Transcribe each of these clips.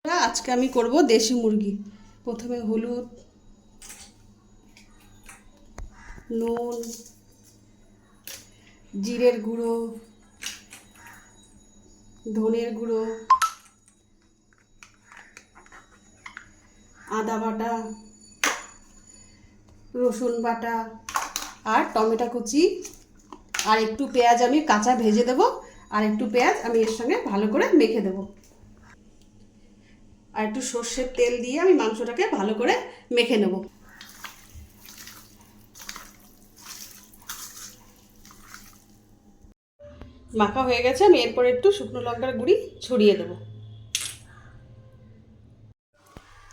আজকে আমি করব দেশি মুরগি। প্রথমে হলুদ, নুন, জিরের গুঁড়ো, ধনের গুঁড়ো, আদা বাটা, রসুন বাটা আর টমেটো কুচি আর একটু পেঁয়াজ আমি কাঁচা ভেজে দেব। আর একটু পেঁয়াজ আমি এর সঙ্গে ভালো করে মেখে দেব। আর একটু সর্ষের তেল দিয়ে আমি মাংসটাকে ভালো করে মেখে নেব। মাখা হয়ে গেছে, আমি এরপর একটু শুকনো লঙ্কার গুঁড়ি ছড়িয়ে দেব।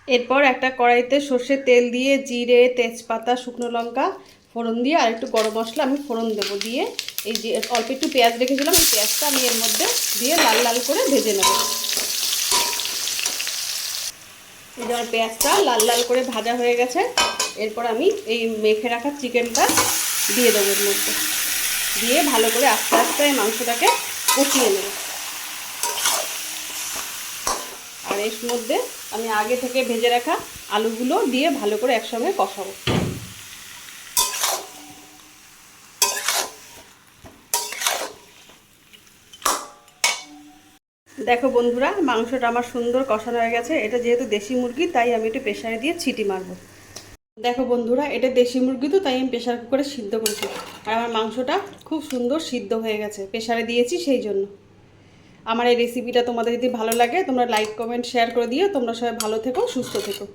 এরপর একটা কড়াইতে সর্ষের তেল দিয়ে জিরে, তেজপাতা, শুকনো লঙ্কা ফোড়ন দিয়ে আর একটু গরম মশলা আমি ফোড়ন দেবো। দিয়ে এই যে অল্প একটু পেঁয়াজ রেখেছিলাম, এই পেঁয়াজটা আমি এর মধ্যে দিয়ে লাল লাল করে ভেজে নেব। এই যে আমার পেঁয়াজটা লাল লাল করে ভাজা হয়ে গেছে, এরপর আমি এই মেখে রাখা চিকেনটা দিয়ে দেবো এর মধ্যে। দিয়ে ভালো করে আস্তে আস্তে এই মাংসটাকে কষিয়ে নেব। আর এর মধ্যে আমি আগে থেকে ভেজে রাখা আলুগুলো দিয়ে ভালো করে একসঙ্গে কষাবো। দেখো বন্ধুরা, মাংসটা আমার সুন্দর কষানো হয়ে গেছে। এটা যেহেতু দেশি মুরগি তাই আমি একটু প্রেসারে দিয়ে ছিটি মারবো। দেখো বন্ধুরা, এটা দেশি মুরগি তো তাই আমি প্রেসার কুকারে সিদ্ধ করেছি। আর আমার মাংসটা খুব সুন্দর সিদ্ধ হয়ে গেছে, প্রেসারে দিয়েছি সেই জন্য। আমার এই রেসিপিটা তোমাদের যদি ভালো লাগে তোমরা লাইক, কমেন্ট, শেয়ার করে দিও। তোমরা সবাই ভালো থেকো, সুস্থ থেকো।